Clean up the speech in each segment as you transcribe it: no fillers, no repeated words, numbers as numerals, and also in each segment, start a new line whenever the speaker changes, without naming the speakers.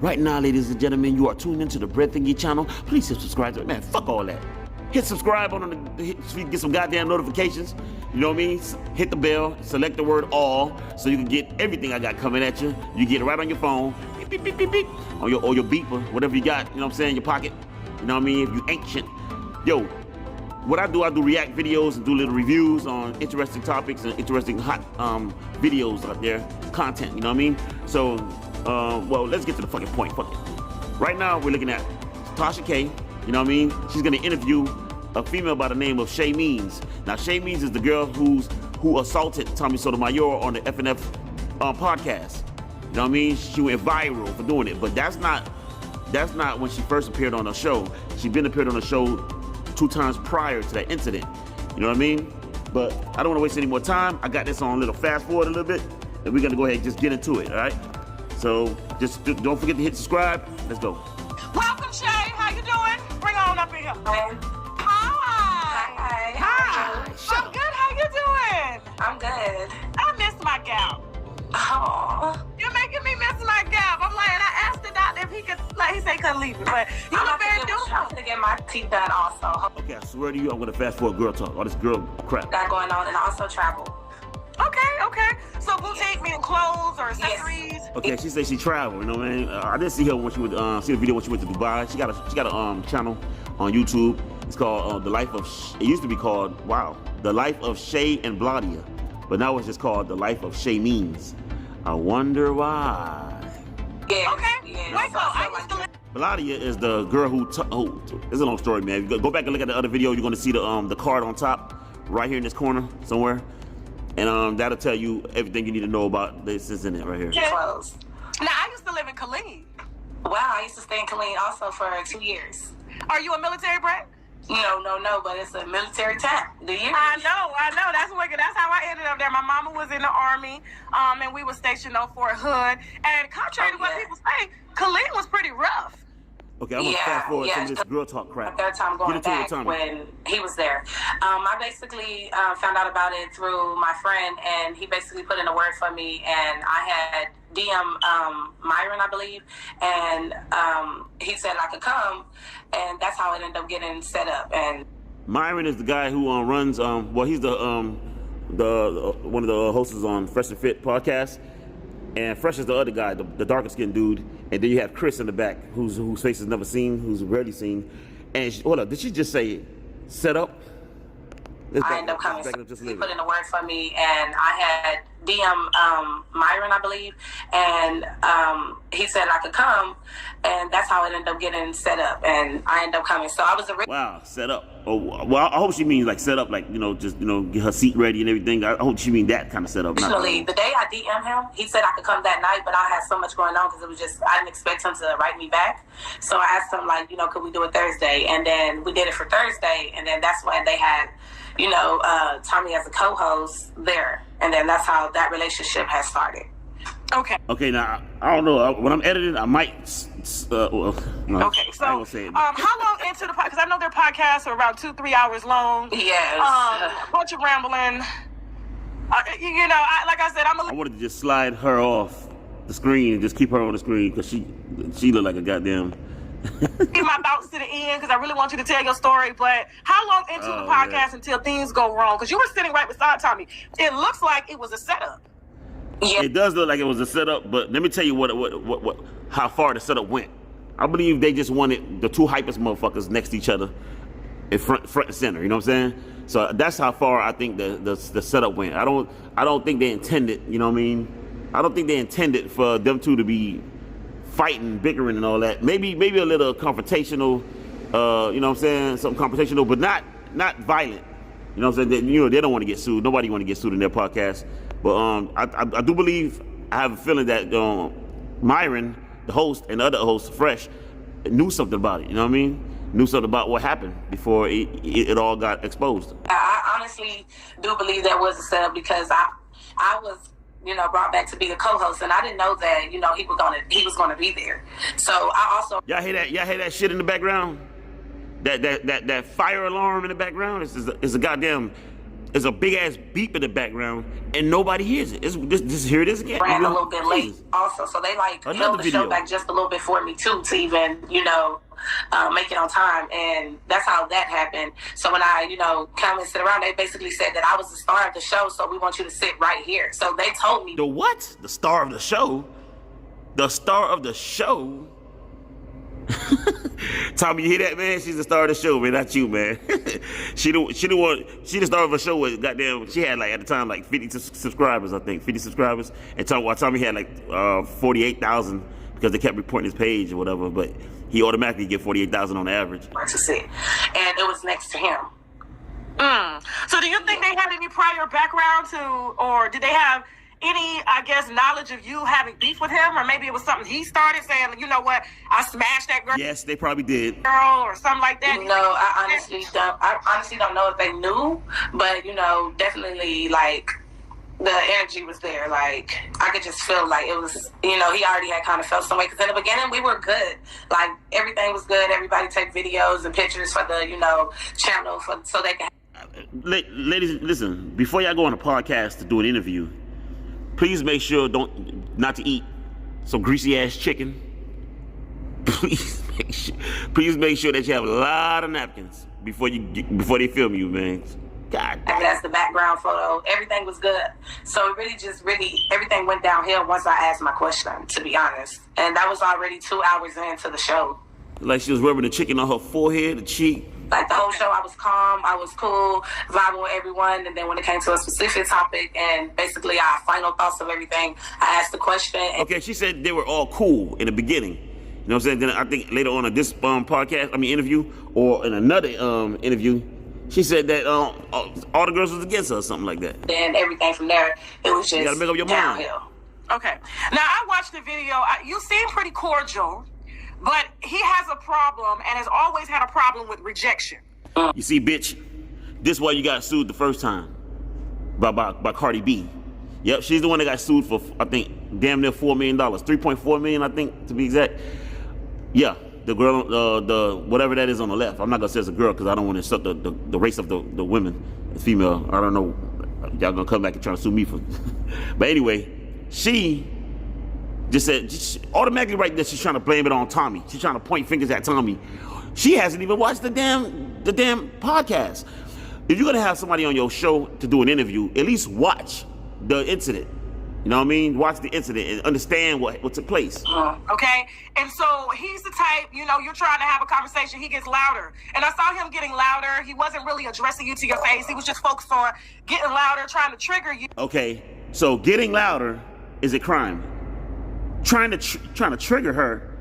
Right now, ladies and gentlemen, you are tuned into the Bread Thingy channel. Please hit subscribe to it. Man, fuck all that. Hit subscribe so you can get some goddamn notifications. You know what I mean? Hit the bell, select the word all, so you can get everything I got coming at you. You get it right on your phone, beep, beep, beep, beep, beep, or your beeper, whatever you got, you know what I'm saying, in your pocket. You know what I mean? If you ancient. Yo, what I do react videos and do little reviews on interesting topics and interesting hot videos out there, content, you know what I mean? So, well, let's get to the fucking point, fuck it. Right now, we're looking at Tasha K, you know what I mean? She's gonna interview a female by the name of Chay Means. Now, Chay Means is the girl who assaulted Tommy Sotomayor on the FNF podcast. You know what I mean? She went viral for doing it, but that's not when she first appeared on the show. She'd been appeared on the show 2 times prior to that incident. You know what I mean? But I don't want to waste any more time. I got this on a little fast forward a little bit, and we're gonna go ahead and just get into it, all right? So just don't forget to hit subscribe. Let's go.
Welcome, Chay. How you doing? Bring on up in here.
Hi.
Hi. Hi. I'm good. How you doing?
I'm good.
I missed my gal.
Oh.
You're making me miss my gal. I'm like, I asked the doctor if he could, like, he said he couldn't leave me, but you look very beautiful.
I'm gonna get my teeth done also.
Okay, I swear to you, I'm gonna fast forward girl talk. All this girl crap.
Got going on, and also travel.
Okay. So boutique meaning clothes or accessories?
Yes.
Okay, she said she traveled, you know what I mean? I didn't see her when she would see the video when she went to Dubai. She got a channel on YouTube. It's called The Life of, it used to be called, The Life of Chay and Bladia. But now it's just called The Life of Chay Means. I wonder why.
Yeah.
Okay.
Yeah.
Wait, so I used to live.
Bladia is the girl who, it's a long story, man. If you go back and look at the other video, you're gonna see the card on top, right here in this corner somewhere. And that'll tell you everything you need to know about this, isn't it, right here?
Clothes.
Now, I used to live in Killeen.
Wow, I used to stay in Killeen also for 2 years.
Are you a military brat?
No, but it's a military town. Do you?
I know. That's wicked. That's how I ended up there. My mama was in the Army, and we were stationed on Fort Hood. And contrary to what people say, Killeen was pretty rough.
Okay, I'm gonna fast forward some of this girl talk crap.
Third time going back when he was there. I basically found out about it through my friend, and he basically put in a word for me, and I had DM Myron, I believe, and he said I could come, and that's how it ended up getting set up. And
Myron is the guy who runs well, he's the one of the hosts on Fresh and Fit podcast, and Fresh is the other guy, the darker skinned dude, and then you have Chris in the back, whose face is never seen, who's rarely seen. And hold up, did she just say set up?
I ended up coming. He put in a word for me, and I had DM Myron, I believe, and he said I could come, and that's how it ended up getting set up, and I ended up coming. So I was
wow, set up. Oh, well, I hope she means like set up, like, just get her seat ready and everything. I hope she means that kind of setup.
Originally, the day I DM'd him, he said I could come that night, but I had so much going on because it was just, I didn't expect him to write me back. So I asked him, like, could we do it Thursday? And then we did it for Thursday, and then that's when they had, Tommy as a co-host there. And then that's how that relationship has started.
Okay,
now, I don't know. When I'm editing, I might... no,
okay, so
I ain't gonna say it.
how long into the podcast? Because I know their podcasts are around 2-3 hours long.
Yes.
A bunch of rambling. Like I said,
I wanted to just slide her off the screen and just keep her on the screen because she looked like a goddamn...
Get my thoughts to the end because I really want you to tell your story. But how long into the podcast until things go wrong? Because you were sitting right beside Tommy. It looks like it was a setup.
Yeah.
It does look like it was a setup, but let me tell you how far the setup went. I believe they just wanted the 2 hypest motherfuckers next to each other in front and center. You know what I'm saying? So that's how far I think the setup went. I don't think they intended. You know what I mean? I don't think they intended for them two to be fighting, bickering, and all that. Maybe a little confrontational. You know what I'm saying? Something confrontational, but not violent. You know what I'm saying? They don't want to get sued. Nobody want to get sued in their podcast. But I do believe, I have a feeling that Myron, the host, and the other host, Fresh, knew something about it. You know what I mean? Knew something about what happened before it all got exposed.
I honestly do believe that was a setup because I was brought back to be the co-host, and I didn't know that he was gonna be there. So I also
y'all hear that shit in the background? That fire alarm in the background is a goddamn there's a big ass beep in the background, and nobody hears it. This here it is again.
Ran a little bit late also, so they like held the show back just a little bit for me too, to even make it on time, and that's how that happened. So when I come and sit around, they basically said that I was the star of the show, so we want you to sit right here. So they told me
the what? The star of the show? The star of the show? Tommy, you hear that, man? She's the star of the show, man, not you, man. She the star of a show with goddamn. She had like at the time like 50 subscribers, I think, 50 subscribers, and Tommy had like 48,000 because they kept reporting his page or whatever. But he automatically get 48,000 on average.
To see, and it was next to him.
So do you think they had any prior background or did they have any, I guess, knowledge of you having beef with him, or maybe it was something he started saying, you know what, I smashed that girl?
Yes, they probably did.
Girl, or something like that.
No, I honestly don't know if they knew, but definitely like the energy was there. Like I could just feel like it was, he already had kind of felt some way. Because in the beginning we were good, like everything was good. Everybody take videos and pictures for the channel so they can.
Ladies, listen. Before y'all go on a podcast to do an interview, please make sure not to eat some greasy ass chicken. Please make sure that you have a lot of napkins before they film you, man. God damn.
That's the background photo. Everything was good. So it really everything went downhill once I asked my question, to be honest. And that was already 2 hours into the show.
Like she was rubbing the chicken on her forehead, the cheek.
Like the whole show, I was calm, I was cool, vibing with everyone. And then when it came to a specific topic and basically our final thoughts of everything, I asked the question.
Okay, she said they were all cool in the beginning. You know what I'm saying? Then I think later on in this interview, or in another interview, she said that all the girls was against her or something like that.
Then everything from there, it was just
you gotta make up your
downhill.
mind.
Okay. Now, I watched the video. You seem pretty cordial, but he has a problem and has always had a problem with rejection.
You see, bitch, this is why you got sued the first time by Cardi B. Yep, she's the one that got sued for, I think, damn near $4 million. $3.4 million, I think, to be exact. Yeah, the girl, the whatever that is on the left. I'm not gonna say it's a girl because I don't want to insult the race of the women, the female. I don't know. Y'all gonna come back and try to sue me for. But anyway, she just said automatically right there. She's trying to blame it on Tommy. She's trying to point fingers at Tommy. She hasn't even watched the damn podcast. If you're gonna have somebody on your show to do an interview, at least watch the incident. You know what I mean? Watch the incident and understand what took place.
Okay? And so he's the type, you're trying to have a conversation, he gets louder. And I saw him getting louder. He wasn't really addressing you to your face. He was just focused on getting louder, trying to trigger you.
Okay, so getting louder is a crime. Trying to trigger her,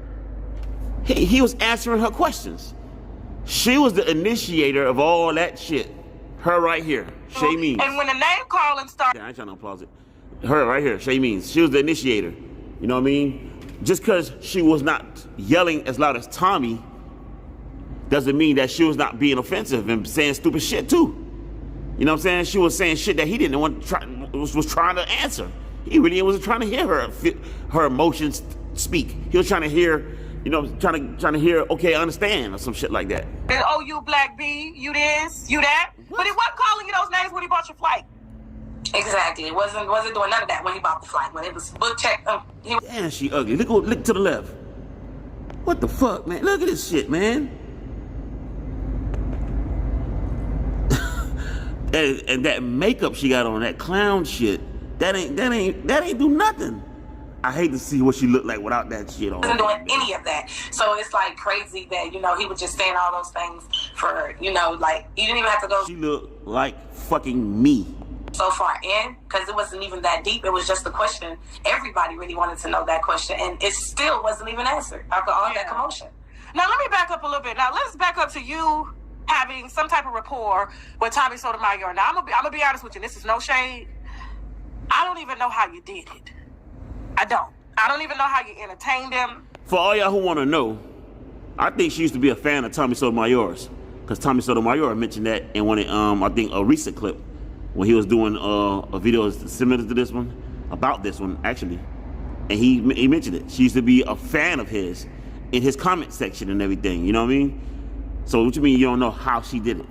he was answering her questions. She was the initiator of all that shit. Her right here, Chay Means.
And when the name calling started...
Yeah, I ain't trying to applause it. Her right here, Chay Means. She was the initiator. You know what I mean? Just because she was not yelling as loud as Tommy doesn't mean that she was not being offensive and saying stupid shit too. You know what I'm saying? She was saying shit that he didn't want was trying to answer. He really wasn't trying to hear her emotions speak. He was trying to hear, trying to hear, okay, I understand, or some shit like that.
And, oh, you Black B, you this, you that. What? But he wasn't calling you those names when he bought your flight.
Exactly. It wasn't doing none of that when he bought the flight. When it was book check,
Damn, she ugly. Look to the left. What the fuck, man? Look at this shit, man. and that makeup she got on, that clown shit, that ain't do nothing. I hate to see what she looked like without that shit on.
Wasn't doing any of that. So it's like crazy that he was just saying all those things for like you didn't even have to go.
She looked like fucking me.
So far in, because it wasn't even that deep. It was just a question. Everybody really wanted to know that question, and it still wasn't even answered after all that commotion.
Now let me back up a little bit. Now let's back up to you having some type of rapport with Tommy Sotomayor. Now I'm gonna be honest with you. This is no shade. I don't even know how you did it. I don't even know how you entertained him.
For all y'all who want to know, I think she used to be a fan of Tommy Sotomayor's, because Tommy Sotomayor mentioned that in one of I think a recent clip when he was doing a video similar to this one, about this one actually, and he mentioned it. She used to be a fan of his in his comment section and everything. You know what I mean? So what you mean you don't know how she did it?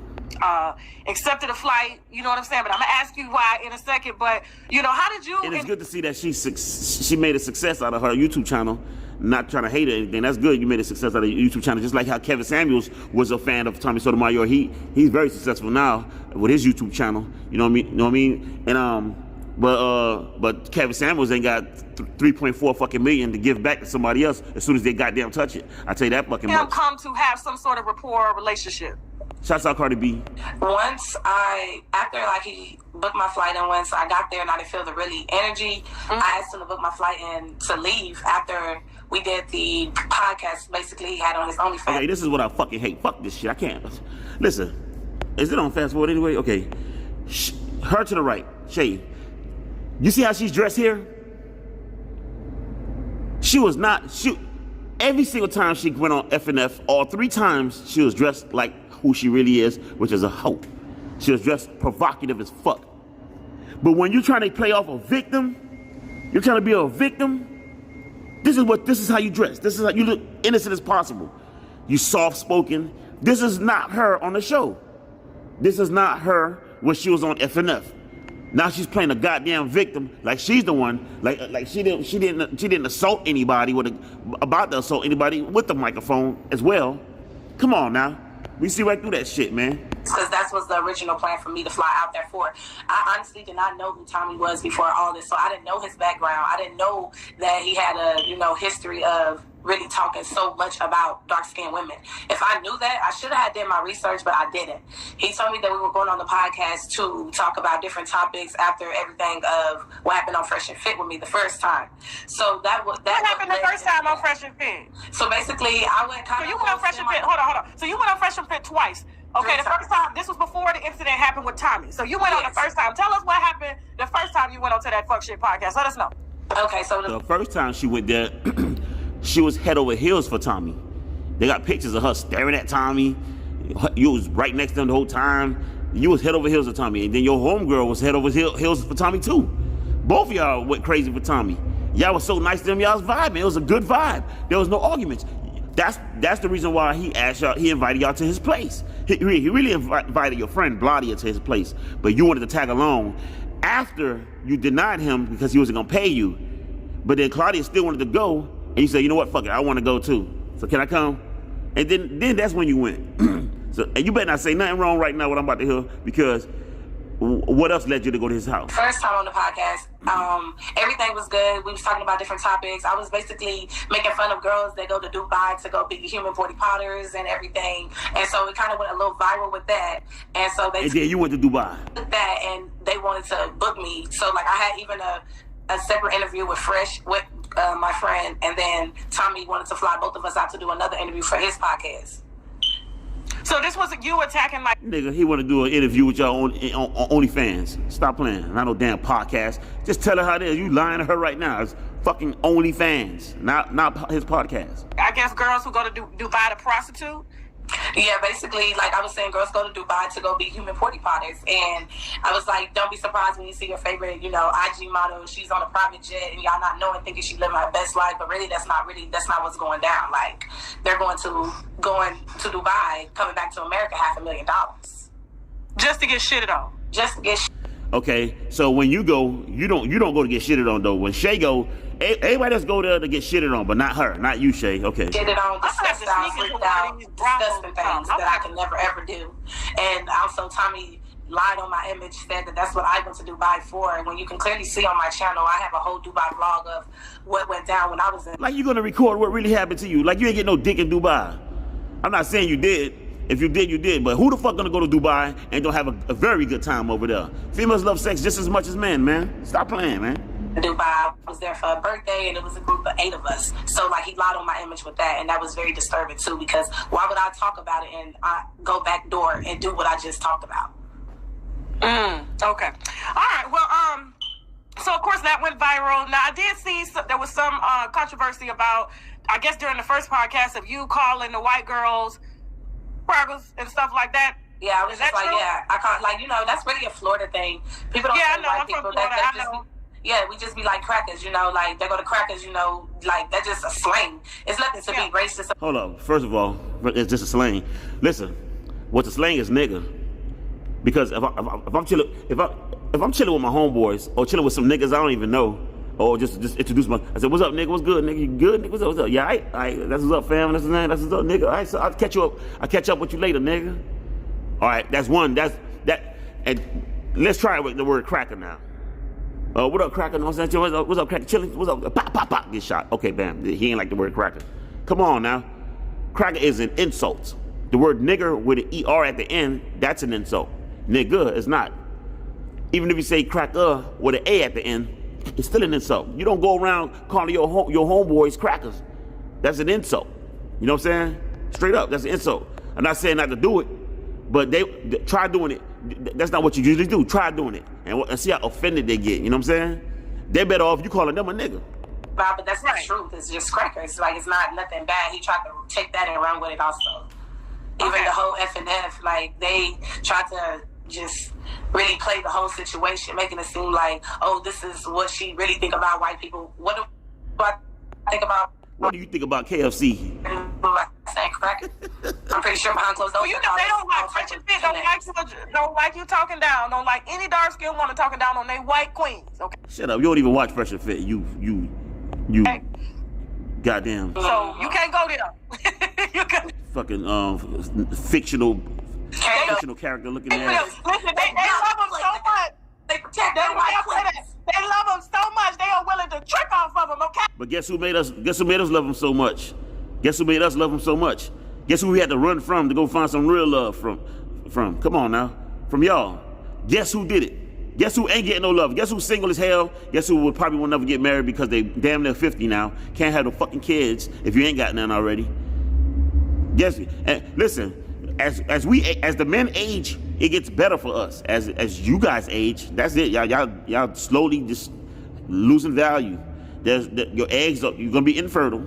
accepted a flight. You know what I'm saying? But I'm gonna ask you why in a second. But you know, how did you?
And it's good to see that she made a success out of her YouTube channel. Not trying to hate her or anything. That's good. You made a success out of your YouTube channel. Just like how Kevin Samuels was a fan of Tommy Sotomayor. He's very successful now with his YouTube channel. You know what I mean? You know what I mean? And but Kevin Samuels ain't got 3.4 fucking million to give back to somebody else as soon as they goddamn touch it. I tell you that fucking much.
Come to have some sort of rapport or relationship.
Shouts out Cardi B.
After like he booked my flight, and once I got there and I didn't feel the really energy, I asked him to book my flight and to leave after we did the podcast. Basically, he had on his OnlyFans.
Okay, this is what I fucking hate. Fuck this shit. I can't. Listen, is it on fast forward anyway? Okay. Her to the right, Shay. You see how she's dressed here? She was not, every single time she went on FNF, all 3 times she was dressed like who she really is, which is a hoe. She was dressed provocative as fuck. But when you're trying to play off a victim, you're trying to be a victim, this is how you dress. This is how you look innocent as possible. You soft-spoken. This is not her on the show. This is not her when she was on FNF. Now she's playing a goddamn victim, like she's the one, like she didn't assault anybody about to assault anybody with the microphone as well. Come on now, we see right through that shit, man.
Because that was the original plan for me to fly out there for. I honestly did not know who Tommy was before all this, so I didn't know his background. I didn't know that he had a history of really talking so much about dark-skinned women. If I knew that, I should have did my research, but I didn't. He told me that we were going on the podcast to talk about different topics after everything of what happened on Fresh and Fit with me the first time. So that
what happened the first time on Fresh and Fit?
So basically, I went kind of.
So you went on Fresh and Fit. Hold on. So you went on Fresh and Fit twice. Okay, the first time, this was before the incident happened with Tommy. So you went on the first time. Tell us what happened the first time you went onto that fuck shit podcast. Let us know.
Okay, so
the first time she went there, she was head over heels for Tommy. They got pictures of her staring at Tommy. You was right next to him the whole time. You was head over heels for Tommy. And then your homegirl was head over heels for Tommy too. Both of y'all went crazy for Tommy. Y'all was so nice to him. Y'all was vibing. It was a good vibe. There was no arguments. That's the reason why he asked y'all. He invited y'all to his place. He really invited your friend Bladia to his place, but you wanted to tag along after you denied him because he wasn't gonna pay you. But then Claudia still wanted to go, and you said, you know what, fuck it, I want to go too. So can I come? And then that's when you went. So and you better not say nothing wrong right now what I'm about to hear, because what else led you to go to his house?
First time on the podcast, everything was good. We was talking about different topics. I was basically making fun of girls that go to Dubai to go be human body potters and everything. And so it kind of went a little viral with that. And so they...
And then you went to Dubai.
...that, and they wanted to book me. So like I had even a separate interview with Fresh, with my friend, and then Tommy wanted to fly both of us out to do another interview for his podcast.
So this wasn't you attacking like...
Nigga, he want to do an interview with y'all on OnlyFans. Stop playing. Not no damn podcast. Just tell her how it is. You lying to her right now. It's fucking OnlyFans, not his podcast.
I guess girls who go to Dubai to prostitute?
Yeah, basically, like I was saying, girls go to Dubai to go be human porty potters, and I was like, don't be surprised when you see your favorite, IG model. She's on a private jet, and y'all not knowing, thinking she living her best life, but really, that's not what's going down. Like they're going to Dubai, coming back to America, $500,000
just to get shitted on.
Just to get.
Okay, so when you go, you don't go to get shitted on though. When Shay go, everybody else go there to get shitted on, but not her, not you, Shay. Okay.
Shitted on, disgusting things that I can never ever do. And also, Tommy lied on my image, said that that's what I went to Dubai for. And when you can clearly see on my channel, I have a whole Dubai vlog of what went down when I was in.
Like you're gonna record what really happened to you. Like you ain't get no dick in Dubai. I'm not saying you did. If you did, you did. But who the fuck gonna go to Dubai and don't have a very good time over there? Females love sex just as much as men, man. Stop playing, man.
Dubai, I was there for a birthday, and it was a group of 8 of us. So, like, he lied on my image with that, and that was very disturbing, too, because why would I talk about it and I go back door and do what I just talked about?
Okay. All right, well, so, of course, that went viral. Now, I did see there was some controversy about, I guess, during the first podcast of you calling the white girls burgers and stuff like that.
Yeah, I was just like, true? Yeah, I can't, like, that's really a Florida thing. People don't say white people. Yeah, we just be like crackers, like they go to crackers, like that's just a slang. It's nothing to be racist.
Hold up. First of all, it's just a slang. Listen, what the slang is nigga. Because if I'm chilling with my homeboys or chilling with some niggas I don't even know, or just introduce I said, "What's up, nigga? What's good, nigga? You good, nigga? What's up? Yeah, all right. That's what's up, fam. That's what's up, nigga. All right, so I'll catch you up. I'll catch up with you later, nigga. All right, that's one. That's that. And let's try it with the word cracker now. What up, cracker? What's up, cracker? Chilling? What's up? Pop, pop, pop. Get shot. Okay, bam. He ain't like the word cracker. Come on now. Cracker is an insult. The word nigger with an ER at the end, that's an insult. Nigga is not. Even if you say cracker with an A at the end, it's still an insult. You don't go around calling your homeboys crackers. That's an insult. You know what I'm saying? Straight up, that's an insult. I'm not saying not to do it, but they try doing it. That's not what you usually do. Try doing it and see how offended they get. You know what I'm saying? They're better off you calling them a nigga.
But that's not truth. It's just crackers. Like, it's not nothing bad. He tried to take that and run with it also. Even the whole F&F, like, they tried to just really play the whole situation, making it seem like, oh, this is what she really think about white people. What do I think about?
What do you think about KFC?
Saying crackers. I'm pretty sure behind closed doors.
Well, you know, they don't like Fresh and Fit. Don't like you talking down. Don't like any dark skinned woman talking down on their white queens. Okay.
Shut up. You don't even watch Fresh and Fit. You.
Hey.
Goddamn.
So you can't go there. You can.
Fucking fictional character looking at.
Listen, they love them so much.
They protect their white queens.
They love them so much. They are willing to trick off of them. Okay.
But guess who made us love them so much? Guess who made us love them so much? Guess who we had to run from to go find some real love from? Come on now. From y'all. Guess who did it? Guess who ain't getting no love? Guess who's single as hell? Guess who would probably will never get married because they damn near 50 now. Can't have no fucking kids if you ain't got none already. Guess, and listen, as the men age, it gets better for us. As you guys age, that's it. Y'all slowly just losing value. Your eggs you're gonna be infertile.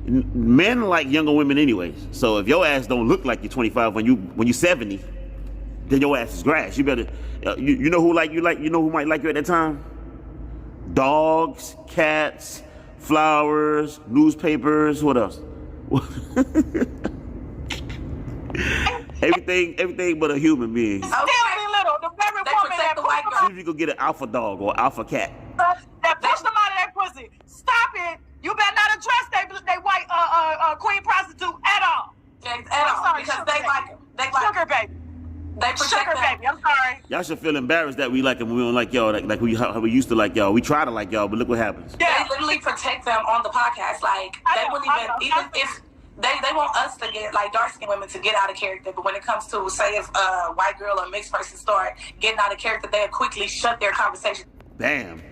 Men like younger women anyways. So if your ass don't look like you're 25 when you're 70, then your ass is grass. You better you know who you know who might like you at that time? Dogs, cats, flowers, newspapers, what else? everything but a human being.
Still be little. The very woman that
the white
See if you could get an alpha dog or alpha cat.
that pushed them out of that pussy. Stop it. You better not address they white queen prostitute at all.
Because they like them. They like
sugar baby.
They protect
sugar
them.
baby. I'm sorry.
Y'all should feel embarrassed that we like them when we don't like y'all, like how we used to like y'all. We try to like y'all, but look what happens.
Yeah. They literally protect them on the podcast. Like, they wouldn't even if they want us to get, like, dark-skinned women to get out of character, but when it comes to, say, if a white girl or mixed person start getting out of character, they'll quickly shut their conversation.
Bam.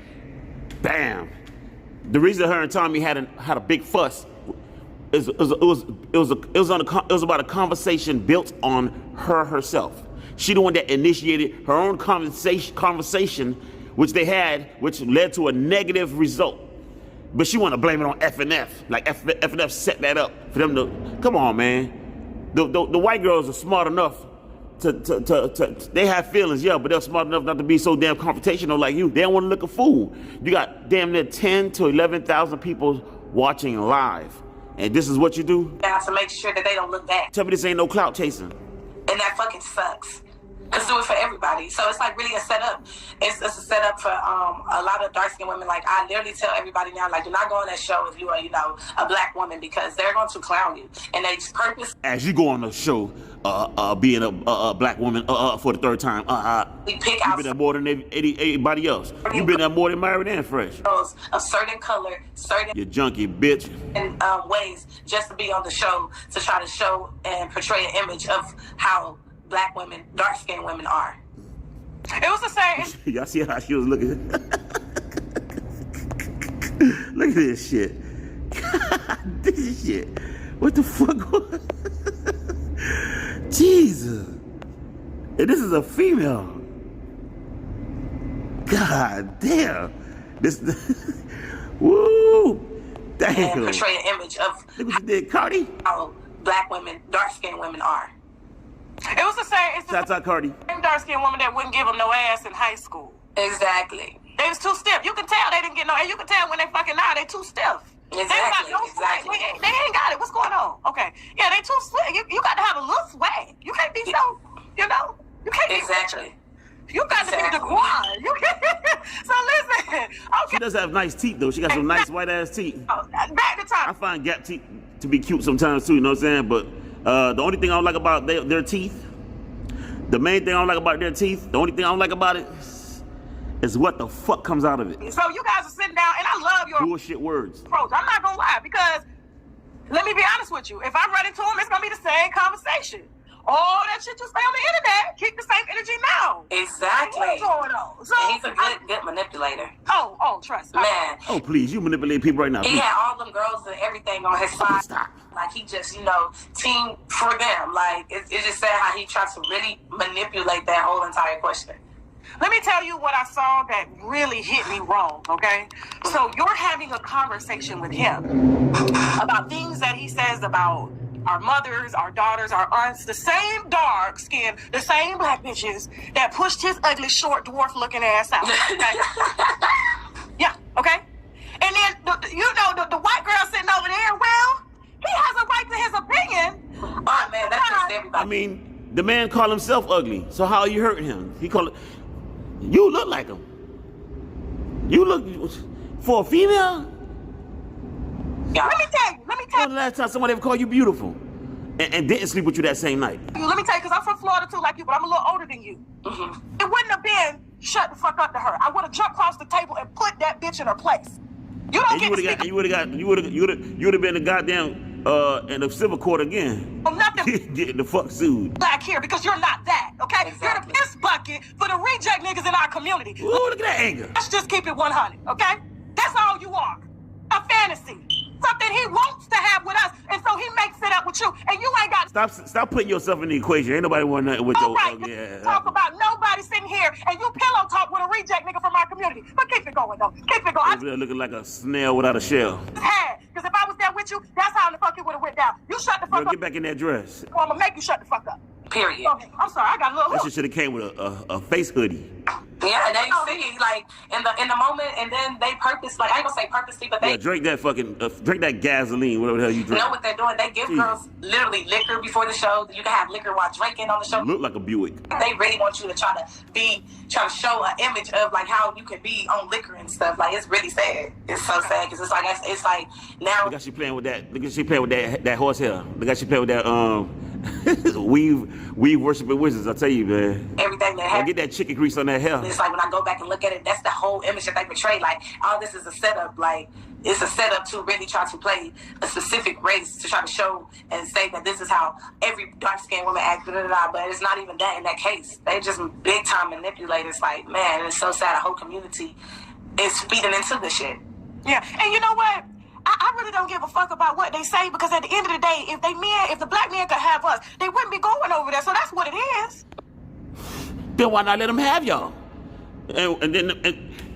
The reason her and Tommy had a big fuss it was about a conversation built on herself. She the one that initiated her own conversation, which they had, which led to a negative result. But she want to blame it on F&F. Like F&F set that up for them to. Come on, man. The white girls are smart enough to they have feelings, yeah, but they're smart enough not to be so damn confrontational like you. They don't want to look a fool. You got damn near 10 to 11,000 people watching live, and this is what you do.
Yeah, to make sure that they don't look bad.
Tell me this ain't no clout chasing.
And that fucking sucks. Let's do it for everybody. So it's like really a setup. It's a setup for a lot of dark-skinned women. Like, I literally tell everybody now, like, do not go on that show if you are, a black woman, because they're going to clown you. And they purpose.
As you go on the show, being a black woman for the third time,
we pick out.
You've been there more than anybody else. You've been there more than Married and Fresh.
A certain color, certain.
You junkie bitch.
In ways just to be on the show, to try to show and portray an image of how black women, dark-skinned women are.
It was the same.
Y'all see how she was looking? Look at this shit. God, this shit. What the fuck? Jesus. And this is a female. God damn. This. Woo. Damn.
And portray an image of.
Look what you did, Cardi.
How black women, dark-skinned women are.
It was the same. It's
Shout out Cardi.
Same dark-skinned woman that wouldn't give them no ass in high school.
Exactly.
They was too stiff. You can tell they didn't get no ass. You can tell when they fucking out, they too stiff.
Exactly.
They ain't got it. What's going on? Okay. Yeah, they too slick. You got to have a little swag. You can't be so, you can't be
Exactly.
You got to be the guan. So listen. Okay.
She does have nice teeth though. She got some nice white ass teeth.
Back to top.
I find gap teeth to be cute sometimes too. You know what I'm saying? But the only thing I don't like about their teeth, the main thing I don't like about their teeth, the only thing I don't like about it is what the fuck comes out of it.
So you guys are sitting down, and I love your
Bullshit words.
approach. I'm not gonna lie, because let me be honest with you. If I run into him, it's gonna be the same conversation. All that shit you say on the internet, keep the same energy now.
Exactly.
What's going on? So,
And he's a good manipulator.
Oh, trust me.
Man.
Oh please, you manipulate people right now.
He
Please.
had all them girls and everything on his side.
Stop.
Like he just, team for them. Like it just said how he tried to really manipulate that whole entire question.
Let me tell you what I saw that really hit me wrong, okay? So you're having a conversation with him about things that he says about our mothers, our daughters, our aunts, the same dark skin, the same black bitches that pushed his ugly, short, dwarf-looking ass out, okay? Yeah, okay? And then, the white girl sitting over there, well, he has a right to his opinion.
Oh, man, that's just everybody.
I mean, the man called himself ugly. So how are you hurting him? He called it. You look like him. You look for a female.
Yeah.
Let me tell you.
When the last time somebody ever called you beautiful and didn't sleep with you that same night?
Let me tell you, because I'm from Florida too, like you, but I'm a little older than you.
Mm-hmm.
It wouldn't have been shut the fuck up to her. I would have jumped across the table and put that bitch in her place. You don't
And
get to speak
you would have been the goddamn in the civil court again.
of nothing
Getting the fuck sued.
black here, because you're not that, okay?
Exactly.
You're the piss bucket for the reject niggas in our community.
Ooh, look at that anger.
Let's just keep it 100, okay? That's all you are. A fantasy. Something he wants to have with us, and so he makes it up with you. And you ain't got...
Stop putting yourself in the equation. Ain't nobody want nothing with
All
your...
right,
yeah.
talk about nobody sitting here, and you pillow talk with a reject nigga from our community. But keep it going, though. Keep it going.
Over there looking like a snail without a shell.
Because if I was there with you, that's how the fuck it would have went down. You shut the fuck
Girl,
up,
get back in that dress.
or I'm gonna make you shut the fuck up.
Period.
Okay, I'm sorry, I got a little
That
hook.
shit should have came with a face hoodie.
Yeah, and they see like in the moment, and then they purpose, like I ain't gonna say purposely, but they
Yeah, drink that gasoline, whatever the hell you drink.
know what they're doing. They give girls literally liquor before the show. You can have liquor while drinking on the show.
Look like a Buick.
They really want you to try to show an image of like how you can be on liquor and stuff. Like it's really sad. It's so sad because it's like now.
Look how she playing with that. Look at she playing with that horse hair. Look how she playing with that weave worshiping wizards. I tell you, man.
Everything that
I'll
happens.
get that chicken grease on that hair.
It's like when I go back and look at it, that's the whole image that they portray. Like, all this is a setup. Like, it's a setup to really try to play a specific race to try to show and say that this is how every dark-skinned woman acts. But it's not even that in that case. They just big-time manipulators. Like, man, it's so sad. A whole community is feeding into this shit.
Yeah, and you know what? I really don't give a fuck about what they say, because at the end of the day, if the black men could have us, they wouldn't be going over there. So that's what it is.
Then why not let them have y'all? And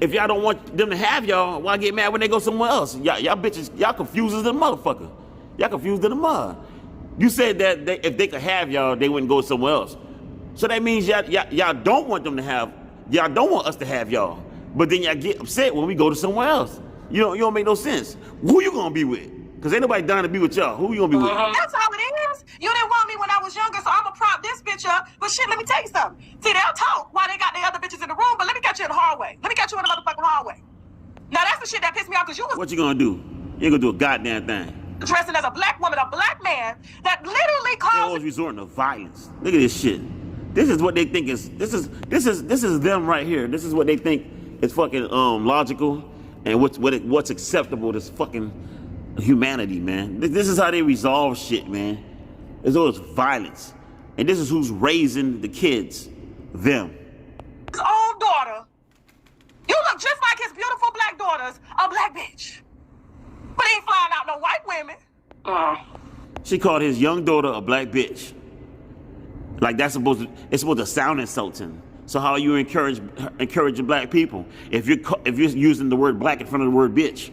if y'all don't want them to have y'all, why get mad when they go somewhere else? Y'all bitches, y'all confused as a motherfucker. Y'all confused in the mud. You said that if they could have y'all, they wouldn't go somewhere else. So that means y'all don't want them to have, y'all don't want us to have y'all. But then y'all get upset when we go to somewhere else. You don't make no sense. Who you gonna be with? Because ain't nobody dying to be with y'all. Who you gonna be with?
That's all it is. You didn't want me when I was younger, so I'm gonna prop this bitch up. But shit, let me tell you something. See, they'll talk while they got the other bitches in the room, but let me catch you in the hallway. Let me catch you in the motherfucking hallway. Now that's the shit that pissed me off, because you was
What you gonna do? You ain't gonna do a goddamn thing.
dressing as a black woman, a black man that literally
They
calls.
always resorting to violence. Look at this shit. This is what they think is. This is them right here. This is what they think is fucking logical, and what's acceptable to fucking humanity, man. This is how they resolve shit, man. There's always violence, and this is who's raising the kids. Them.
His own daughter. You look just like his beautiful black daughters, a black bitch. But he ain't flying out no white women.
She called his young daughter a black bitch. Like it's supposed to sound insulting. So how are you encouraging black people if you're using the word black in front of the word bitch?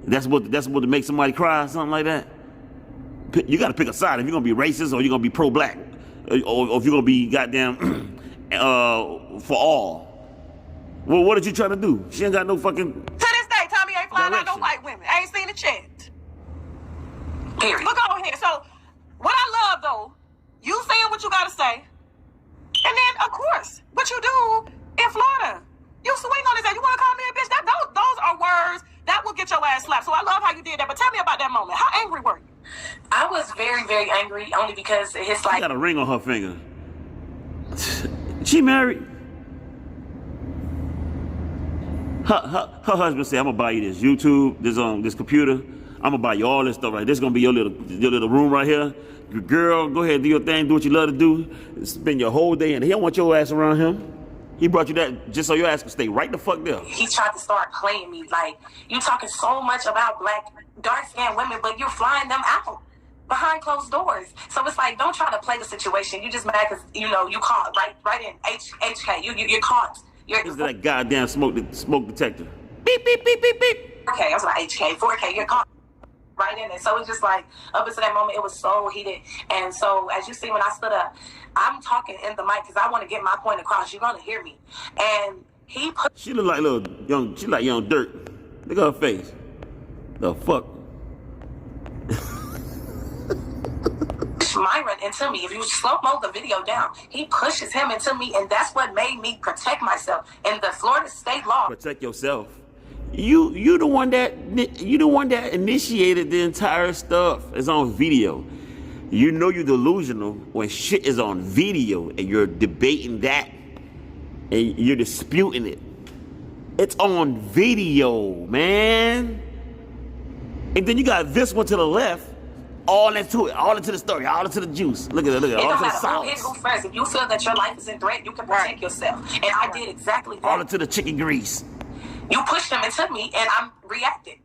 That's what to make somebody cry or something like that. You got to pick a side if you're gonna be racist or you're gonna be pro-black, or if you're gonna be goddamn for all. Well, what did you try to do? She ain't got no fucking.
To this day, Tommy ain't flying find out no
direction.
white women. I ain't seen it yet.
Period.
Look over here. So, what I love though, you saying what you gotta say, and then of course, what you do in Florida, you swing on his ass. You want to call me a bitch? Those are words that will get your ass slapped. So I love how you did that. But tell me about that moment. How angry were you?
I was very, very angry only because it's
She
like
got a ring on her finger. She married. Her husband said, "I'm gonna buy you this YouTube, this computer. I'm gonna buy you all this stuff right. This is gonna be your little room right here. Girl, go ahead, do your thing, do what you love to do. Spend your whole day in. He don't want your ass around him. He brought you that just so your ass can stay right the fuck there.
he tried to start playing me. Like, you talking so much about black, dark-skinned women, but you're flying them out behind closed doors. So it's like, don't try to play the situation. You just mad because, you know, you caught right in HK. You're caught.
This is that goddamn smoke detector. Beep, beep, beep, beep, beep.
Okay, I was like HK, 4K, you're caught right in it. So it's just like, up until that moment, it was so heated. And so, as you see, when I stood up, I'm talking in the mic because I want to get my point across. You're going to hear me. And he put
She look like young dirt. Look at her face. The fuck?
Myron into me. If you slow-mo the video down, he pushes him into me, and that's what made me protect myself. In the Florida state law,
Protect yourself. You the one that initiated the entire stuff. It's on video. You know you're delusional when shit is on video and you're debating that and you're disputing it. It's on video, man. And then you got this one to the left. All into it, all into the story, all into the juice. Look at it,
it
all
don't
into the
matter who hit
sauce.
who first. If you feel that your life is in threat, you can protect yourself. And I did exactly that.
All into the chicken grease.
You pushed him into me, and I'm reacting.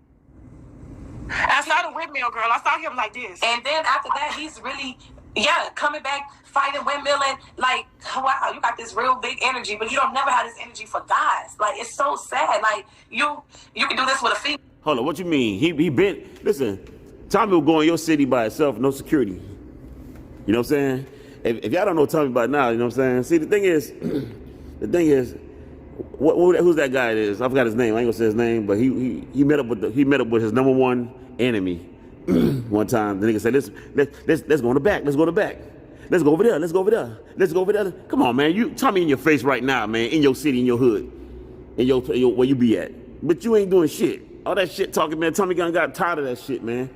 I saw the windmill girl. I saw him like this.
And then after that, he's really, coming back, fighting, windmilling. Like, wow, you got this real big energy, but you don't never have this energy for guys. Like, it's so sad. Like, you can do this with a female.
Hold on, what you mean? He been, listen, Tommy will go in your city by itself, no security. You know what I'm saying? If y'all don't know Tommy by now, you know what I'm saying? See, the thing is, who's that guy is? I forgot his name. I ain't gonna say his name, but he met up with his number one enemy one time. The nigga said, let's go in the back. Let's go in the back. Let's go over there. Let's go over there. Let's go over there. Come on, man. Tommy in your face right now, man. In your city, in your hood, in your where you be at. But you ain't doing shit. All that shit talking, man. Tommy got tired of that shit, man.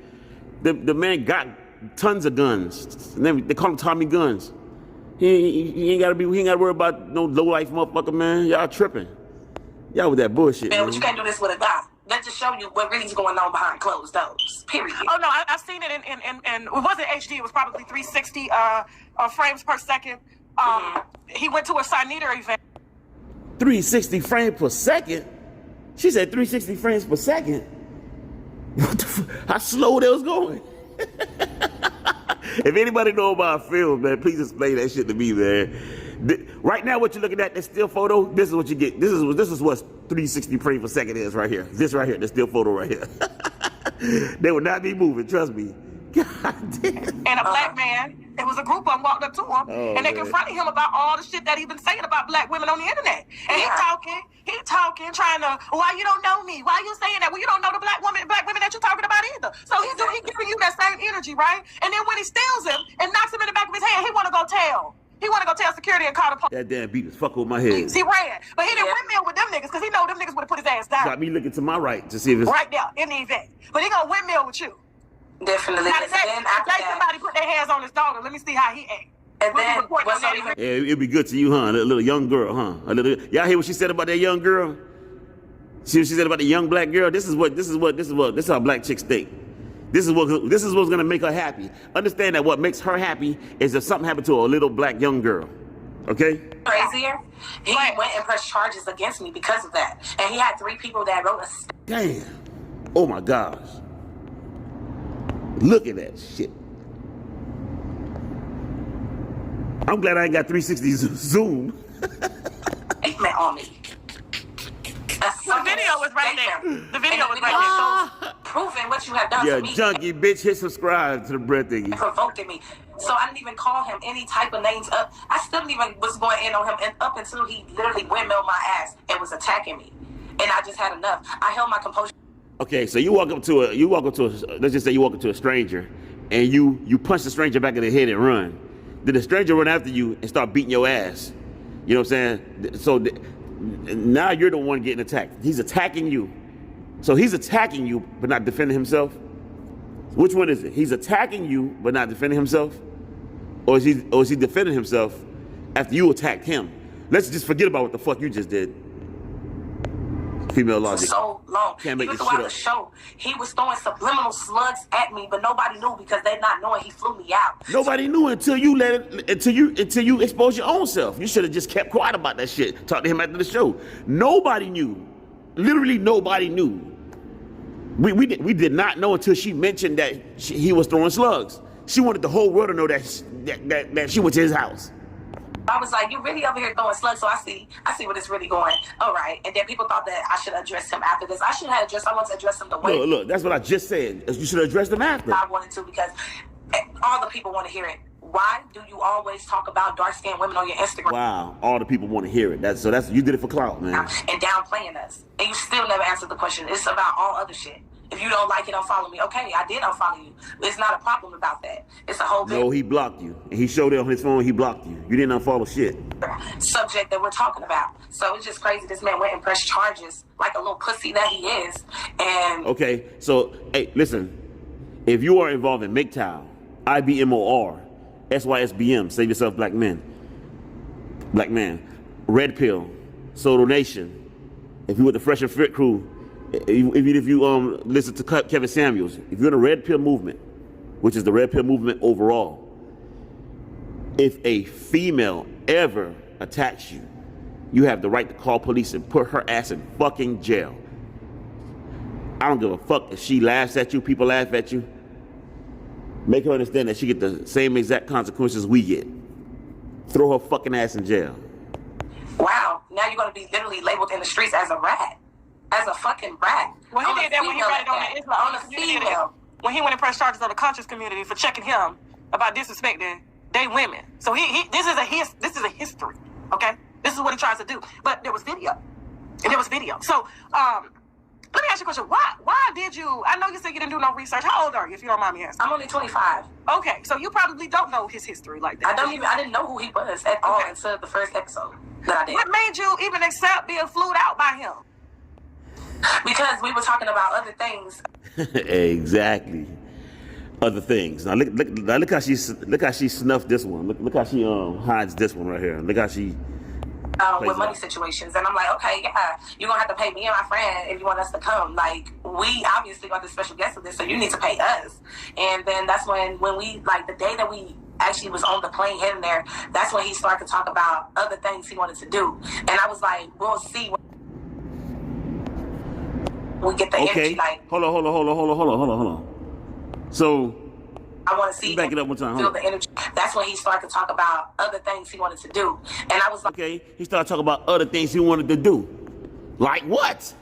The man got tons of guns. And then they call him Tommy Guns. He ain't gotta worry about no low life motherfucker, man. Y'all tripping. Y'all with that bullshit.
Man,
Man.
but you can't do this with a guy. That just show you what really is going on behind closed doors. Period.
Oh no, I've seen it in it wasn't HD. It was probably 360 frames per second. He went to a Siniter event.
360 frames per second? She said 360 frames per second? What the fuck? How slow that was going? If anybody know about film, man, please explain that shit to me, man. Right now, what you're looking at, that still photo, this is what you get. This is what 360 frames per second is right here. This right here, the still photo right here. They would not be moving, trust me. God damn.
And a black man, it was a group of them walked up to him, and they confronted him about all the shit that he been saying about black women on the internet. And he talking, trying to, why you don't know me? Why you saying that? Well, you don't know the black women that you're talking about either. So he giving you that same energy, right? And then when he steals him and knocks him in the back of his head, he want to go tell. He want to go tell security and call the police.
That damn beat was fucking with my head.
He ran, but he didn't windmill with them niggas because he know them niggas would have put his ass down.
Got me looking to my right to see if it's...
Right there, in the event. But he gonna windmill with you.
Definitely.
Now,
And then after that,
somebody put their hands on his daughter. Let me see how he act.
and then what's not even
Yeah, it'd be good to you, huh? A little young girl, huh? Y'all hear what she said about that young girl? See what she said about the young black girl? This is how black chicks think. This is what's gonna make her happy. Understand that what makes her happy is if something happened to a little black young girl. Okay?
crazier, he went and pressed charges against me because of that. And he had 3 people that wrote a
Damn. Oh my gosh. Look at that shit. I'm glad I ain't got 360 zoom.
statement on me.
The video was right there. The video was right
there. Proving what you have done
Yeah,
to me.
junkie bitch, hit subscribe to the bread thingy.
Provoked me. So I didn't even call him any type of names up. I still didn't even was going in on him and up until he literally windmilled my ass and was attacking me. And I just had enough. I held my composure.
Okay, so you walk up to a, let's just say you walk up to a stranger, and you punch the stranger back in the head and run. Then the stranger run after you and start beating your ass. You know what I'm saying? So now you're the one getting attacked. He's attacking you. So he's attacking you but not defending himself. Which one is it? He's attacking you but not defending himself, or is he defending himself after you attacked him? Let's just forget about what the fuck you just did. Female logic.
So long.
Can't make
Even
this
throughout
shit
the
up.
show, he was throwing subliminal slugs at me, but nobody knew because they not knowing he flew me out.
Nobody knew until you until you exposed your own self. You should have just kept quiet about that shit. Talk to him after the show. Nobody knew. Literally nobody knew. We did not know until she mentioned that he was throwing slugs. She wanted the whole world to know that she went to his house.
I was like, you really over here throwing slugs, so I see where it's really going. All right. And then people thought that I should address him after this. I shouldn't have addressed, I want to address him the way
Look, that's what I just said. You should address them after.
I wanted to, because all the people want to hear it. Why do you always talk about dark-skinned women on your Instagram?
Wow, all the people want to hear it. That's you did it for clout, man.
And downplaying us. And you still never answered the question. It's about all other shit. If you don't like it, unfollow me. Okay, I did unfollow you. It's not a problem about that. It's a whole
No, he blocked you. And he showed it on his phone, he blocked you. You didn't unfollow shit.
subject that we're talking about. So it's just crazy. This man went and pressed charges like a little pussy that he is. And
okay, so hey, listen. If you are involved in MGTOW, IBMOR, SYSBM, Save Yourself Black Men, Black Man, Red Pill, Soto Nation, if you with the Fresh and Fit crew, even if you listen to Kevin Samuels, if you're in the Red Pill movement, which is the Red Pill movement overall, if a female ever attacks you, you have the right to call police and put her ass in fucking jail. I don't give a fuck if she laughs at you, people laugh at you. Make her understand that she get the same exact consequences we get. Throw her fucking ass in jail.
wow, now you're going to be literally labeled in the streets as a rat. As a fucking rat.
Well, he did that when he read it on the Islam.
On a female.
When he went and pressed charges on the conscious community for checking him about disrespecting they women. So this is a history, okay? This is what he tries to do. But there was video. So let me ask you a question. Why did you? I know you said you didn't do no research. How old are you, if you don't mind me asking?
I'm only 25.
Okay, so you probably don't know his history like that.
I didn't know who he was at all until the first episode that I did.
What made you even accept being flued out by him?
Because we were talking about other things.
Exactly. Other things. Now look how she snuffed this one. Look how she hides this one right here. Look how she
With money situations. And I'm like, okay, yeah, you're going to have to pay me and my friend if you want us to come. Like, we obviously got the special guest of this, so you need to pay us. And then that's when we, like, the day that we actually was on the plane heading there, that's when he started to talk about other things he wanted to do. And I was like, we'll see when we get the energy. Like,
hold on. So
I want to see
back it up one time.
Feel the energy. That's when he started to talk about other things he wanted to do. And I was like,
okay, he started talking about other things he wanted to do. Like what?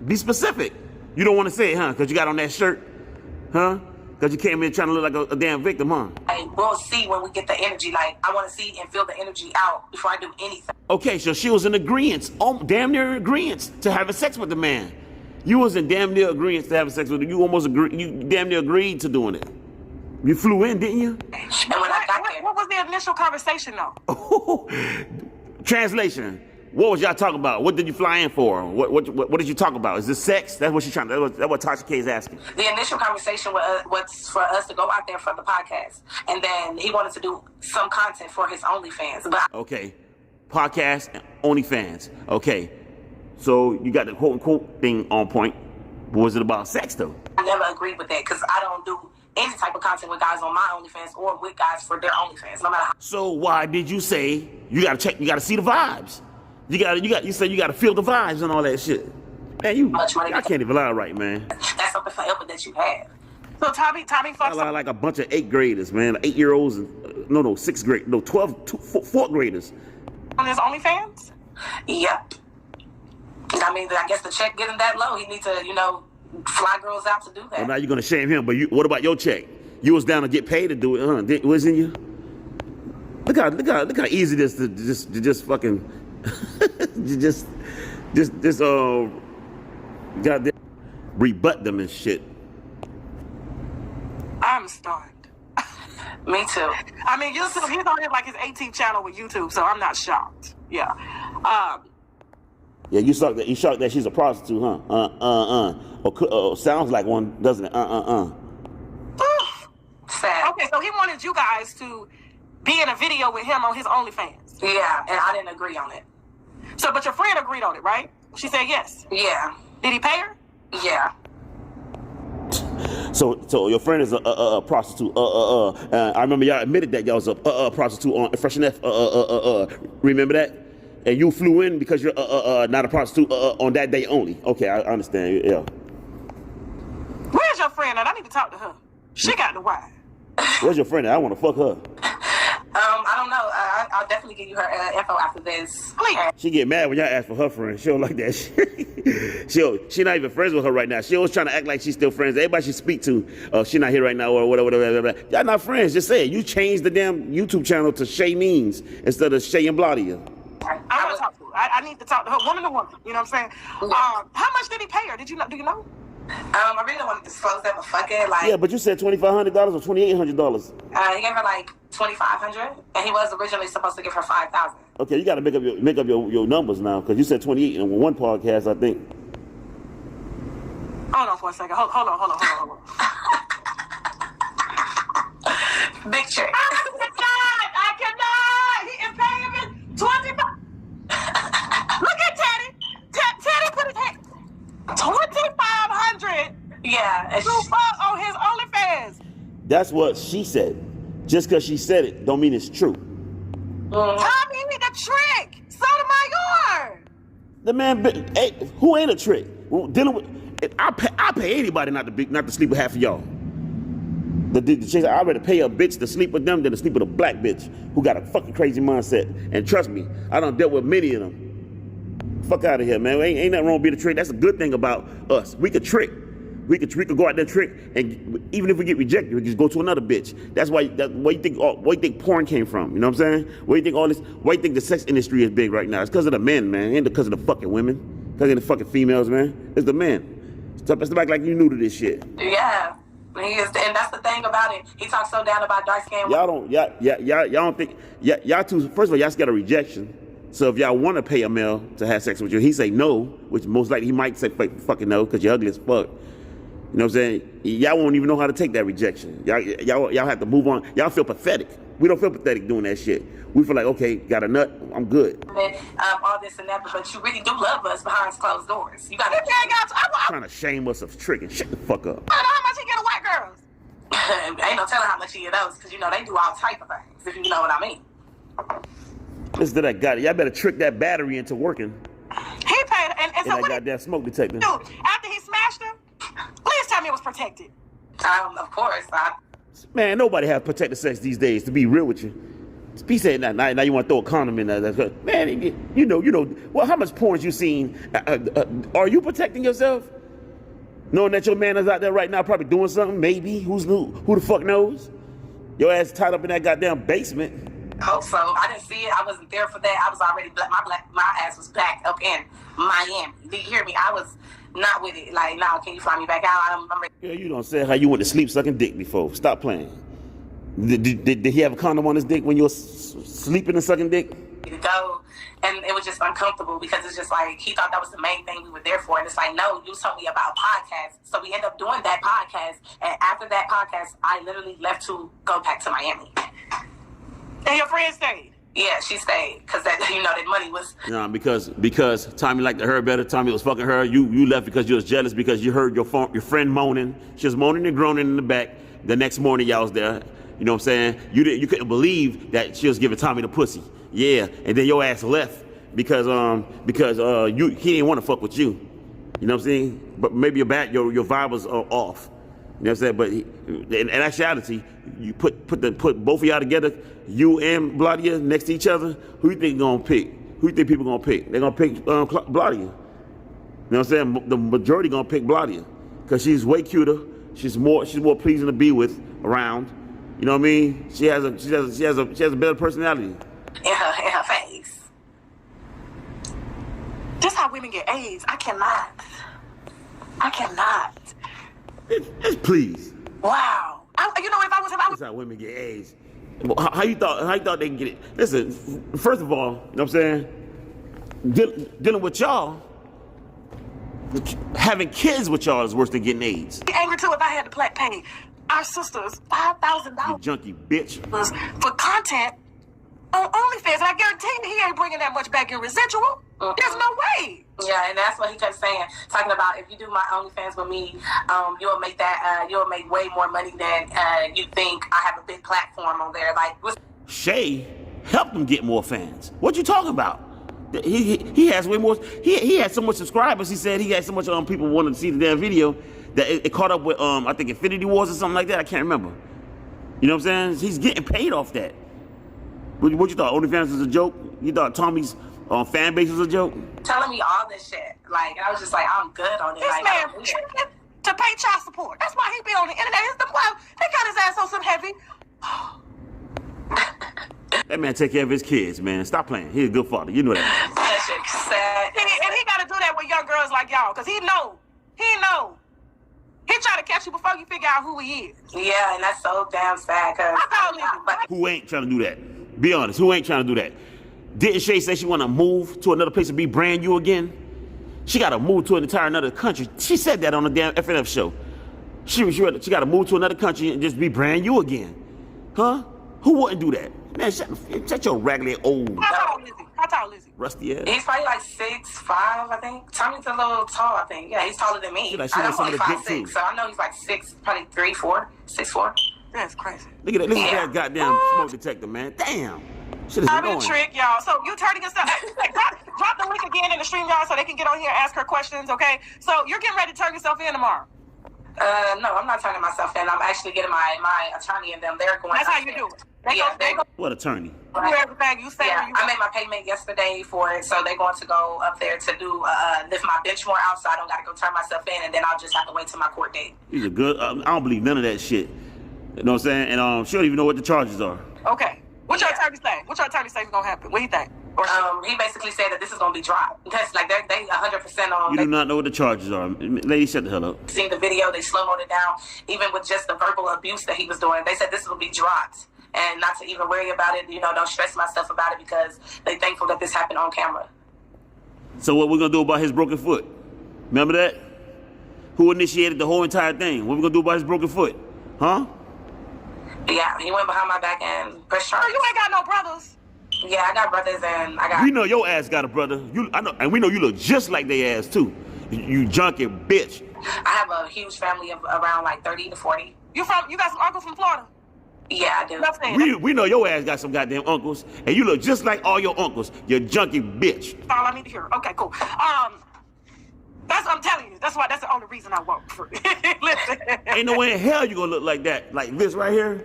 Be specific. You don't want to say it, huh? Because you got on that shirt, huh? Because you came in trying to look like a damn victim, huh?
We'll see when we get the energy. Like, I want to see and feel the energy out before I do anything.
Okay, so she was in agreement, damn near agreement to having sex with the man. You was in damn near agreement to having sex with him. You damn near agreed to doing it. You flew in, didn't you?
And when I got there,
What was the initial conversation, though?
Translation. What was y'all talking about? What did you fly in for? What did you talk about? Is this sex? That's what she's trying. That's what Tasha K is asking.
The initial conversation was for us to go out there for the podcast, and then he wanted to do some content for his OnlyFans. But
okay, podcast and OnlyFans. Okay, so you got the quote unquote thing on point. But was it about sex though?
I never agreed with that because I don't do any type of content with guys on my OnlyFans or with guys for their OnlyFans, no matter how.
So why did you say you gotta check? You gotta see the vibes. You said you gotta feel the vibes and all that shit. Man,
much money
I can't even lie right, man.
That's something forever that you had.
So Tommy
I lie like a bunch of 8th graders, man. 8-year-olds and no, 6th grade, no, 4th graders.
on his OnlyFans?
Yep. I mean, I guess the check getting that low, he needs to, fly girls out to do that.
Well, now you're gonna shame him, but what about your check? You was down to get paid to do it, huh? Wasn't you? Look how easy this to just fucking goddamn. rebut them and shit.
I'm stunned.
Me too.
I mean, YouTube, he's on like his 18th channel with YouTube, so I'm not shocked. Yeah.
Yeah, you shocked that she's a prostitute, huh? Sounds like one, doesn't it?
Sad.
Okay, so he wanted you guys to be in a video with him on his OnlyFans.
Yeah, and I didn't agree on it.
So, but your friend agreed on it, right? She said yes.
Yeah.
Did he pay her?
Yeah.
So your friend is a prostitute. I remember y'all admitted that y'all was a prostitute on Fresh and F. Remember that? And you flew in because you're not a prostitute on that day only. Okay, I understand. Yeah.
Where's your friend? And I need to talk to her. She got the wire.
Where's your friend? I want to fuck her.
I don't know. I'll definitely give you her info after this.
Please.
She get mad when y'all ask for her friend. She don't like that shit. She not even friends with her right now. She always trying to act like she's still friends. Everybody she speak to, she not here right now or whatever. Y'all not friends. Just say it. You changed the damn YouTube channel to Chay Means instead of Chay and Bladia.
I want to talk to her. I need to talk to her, woman to woman. You know what I'm saying? How much did he pay her? Did you know? Do you know?
I really don't want to disclose that, but fuck it. Like,
yeah, but you said $2,500 or $2,800.
He gave her like $2,500, and he was originally supposed to give her $5,000.
Okay, you got to make up your numbers now, because you said 28 in one podcast, I think.
Hold on for a second. Hold on.
Big trick.
I cannot. He is paying me 25. Look at Teddy. Teddy put his hand. 2,500.
Yeah. And
to fuck on his OnlyFans.
That's what she said. Just because she said it, don't mean it's true.
Tommy need a trick. Sotomayor.
The man, hey, who ain't a trick? Dealing with, I pay anybody not to sleep with half of y'all. The chicks, I'd rather pay a bitch to sleep with them than to sleep with a black bitch who got a fucking crazy mindset. And trust me, I done dealt with many of them. Fuck out of here, man. Ain't nothing wrong with being a trick. That's a good thing about us. We could trick. We could go out there and trick, and even if we get rejected, we just go to another bitch. That's why you think porn came from. You know what I'm saying? Why you think the sex industry is big right now? It's because of the men, man. It ain't because of the fucking women. Because of the fucking females, man. It's the men. Stop back like you new to this shit.
Yeah. He is, and that's the thing about it. He talks so down about dark skin.
Y'all don't think y'all two. First of all, y'all just got a rejection. So if y'all want to pay a male to have sex with you, he say no, which most likely he might say fucking no because you're ugly as fuck. You know what I'm saying? Y'all won't even know how to take that rejection. Y'all have to move on. Y'all feel pathetic. We don't feel pathetic doing that shit. We feel like, okay, got a nut, I'm good.
All this and that, but you really do love us behind closed doors. You gotta
trying to shame us of tricking. Shut the fuck up.
I know how much he get a white girls.
Ain't no telling how much he get those, because you know they do all type of things, if you know what I mean.
Listen to that guy. Y'all better trick that battery into working.
He paid, and so
that goddamn smoke detector.
Dude, after he smashed him, please tell me it was protected.
Of course.
Man, nobody has protected sex these days, to be real with you. He said, now you want to throw a condom in there. Man, you know, well, how much porn you seen? Are you protecting yourself? Knowing that your man is out there right now probably doing something, maybe. Who the fuck knows? Your ass tied up in that goddamn basement.
Hope so. I didn't see it. I wasn't there for that. I was already my ass was back up in Miami. Did you hear me? I was not with it. Like, no, can you fly me back out? I'm ready.
Yeah, you don't say how you went to sleep sucking dick before. Stop playing. Did he have a condom on his dick when you were sleeping and sucking dick?
To go, and it was just uncomfortable because it's just like he thought that was the main thing we were there for, and it's like, no, you told me about podcasts, so we ended up doing that podcast, and after that podcast, I literally left to go back to Miami.
And your friend stayed?
Yeah, she stayed because that that money was.
No, because Tommy liked her better. Tommy was fucking her. You left because you was jealous because you heard your friend moaning. She was moaning and groaning in the back. The next morning, y'all was there. You know what I'm saying? You couldn't believe that she was giving Tommy the pussy. Yeah, and then your ass left because he didn't want to fuck with you. You know what I'm saying? But maybe your vibe was off. You know what I'm saying? But in actuality, you put both of y'all together, you and Bladia next to each other. Who you think gonna pick? Who you think people gonna pick? They're gonna pick Bladia. You know what I'm saying? The majority gonna pick Bladia because she's way cuter. She's more pleasing to be with around. You know what I mean? She has a better personality.
In her face.
Just how women get AIDS. I cannot. I cannot.
Please.
Wow. You know, if I was him, I would.
That's how women get AIDS. How you thought they can get it? Listen, first of all, you know what I'm saying? Dealing with y'all, having kids with y'all is worse than getting AIDS.
I'd be angry too if I had to pay our sisters $5,000.
You junkie bitch.
For content on OnlyFans, and I guarantee you he ain't bringing that much back in residual. There's no way.
Yeah, and that's what he kept saying, talking about if you do my OnlyFans with me, you'll make way more money than you think. I have a big platform on there. Like,
Shay helped him get more fans. What you talking about? He has way more. He had so much subscribers. He said he had so much people wanting to see the damn video that it caught up with I think Infinity Wars or something like that. I can't remember. You know what I'm saying? He's getting paid off that. What you thought? OnlyFans was a joke? You thought Tommy's fan base was a joke?
Telling me all this shit. Like, I was just like, I'm good on it.
This
like,
man to pay child support. That's why he be on the internet. They got his ass on some heavy.
That man take care of his kids, man. Stop playing. He's a good father. You know that.
That shit sad.
And he got to do that with young girls like y'all, because he know. He try to catch you before you figure out who he is.
Yeah, and that's so damn sad.
Who ain't trying to do that? Be honest. Who ain't trying to do that? Didn't Shay say she want to move to another place and be brand new again? She got to move to an entire another country. She said that on the damn FNF show. She got to move to another country and just be brand new again. Huh? Who wouldn't do that? Man, shut your raggedy old.
How tall is he?
Rusty ass.
He's probably like 6'5", I think. Tommy's a little tall, I think. Yeah, he's taller than me.
Like
I'm only 5'6", so I know he's like 6, probably 6'4".
That's crazy.
Look at that goddamn smoke detector, man. Damn. Shit is
I'm
annoying.
a trick, y'all. So you turning yourself. Drop the link again in the stream, y'all, so they can get on here and ask her questions, okay? So you're getting ready to turn yourself in tomorrow.
No, I'm not turning myself in. I'm actually getting my attorney and them. They're going.
That's how you do it. They go.
What attorney?
Do everything you say.
Yeah, I made my payment yesterday for it, so they're going to go up there to do lift my bench more out, so I don't got to go turn myself in, and then I'll just have to wait till my court date.
These are good. I don't believe none of that shit. You know what I'm saying? And she don't even know what the charges are.
Okay. What your attorney say? What your attorney say is gonna happen? What do you think?
He basically said that this is gonna be dropped because like they 100% on.
You do not know what the charges are, lady. Shut the hell up.
Seen the video, they slow-moed it down. Even with just the verbal abuse that he was doing, they said this will be dropped and not to even worry about it. You know, don't stress myself about it because they thankful that this happened on camera.
So what we're gonna do about his broken foot? Remember that? Who initiated the whole entire thing? What we gonna do about his broken foot? Huh?
Yeah, he went behind my back and pressed charges.
You ain't got no brothers.
Yeah, I got brothers and I got.
We know your ass got a brother. I know, and we know you look just like they ass too. You junkie bitch.
I have a huge family of around like 30 to 40.
You got some uncles from Florida?
Yeah, I do.
We know your ass got some goddamn uncles, and you look just like all your uncles. You junkie bitch.
That's all I need to hear. Okay, cool. I'm telling you. That's the only reason I work for it. Listen.
Ain't no way in hell you gonna look like that, like this right here.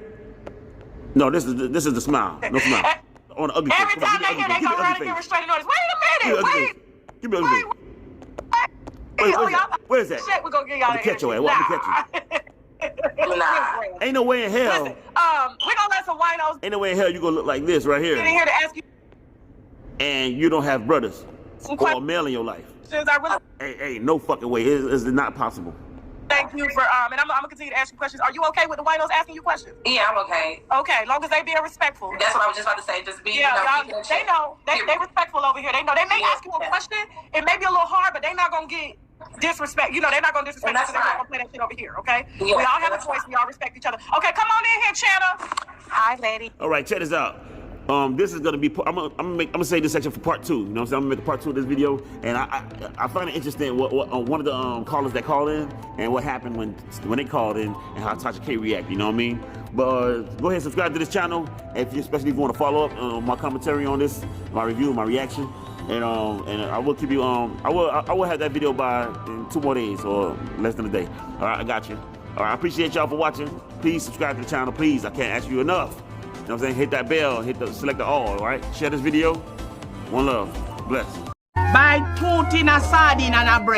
No, this is the smile. No smile. On the ugly face.
Every time they hear, they go around and give restraining orders. Wait a minute. Wait.
Give me ugly face. Where is that?
Shit, we're gonna get y'all.
I'm gonna catch your ass. I'm gonna catch you.
Nah.
Ain't no way in hell.
Listen, we're gonna let some winos.
Ain't no way in hell you gonna look like this right here.
Get in here to ask you.
And you don't have brothers or a male in your life. Hey, no fucking way. It's not possible.
Thank you for and I'm gonna continue to ask you questions. Are you okay with the winos asking you questions?
Yeah, I'm okay.
Okay, as long as they being respectful.
That's what I was just about to say. Just be.
Yeah, they know. They respectful over here. They know. They may ask you a question. It may be a little hard, but they're not gonna get disrespect. You know, they're not gonna disrespect you. So they're not gonna play that shit over here. Okay. Yeah, we all have a choice. We all respect each other. Okay, come on in here, Channa. Hi, lady.
All right, check this out. This is gonna be. I'm gonna say this section for part 2. You know what I'm saying? I'm gonna make a part 2 of this video, and I find it interesting what one of the callers that called in and what happened when they called in and how Tasha K reacted. You know what I mean? But go ahead and subscribe to this channel, especially if you want to follow up my commentary on this, my review, my reaction, and I will keep you I will have that video by in 2 more days or less than a day. All right, I got you. All right, I appreciate y'all for watching. Please subscribe to the channel, please. I can't ask you enough. You know what I'm saying? Hit that bell, select the all right? Share this video. One love. Bless.
Buy 2 tin of sardine and a bread.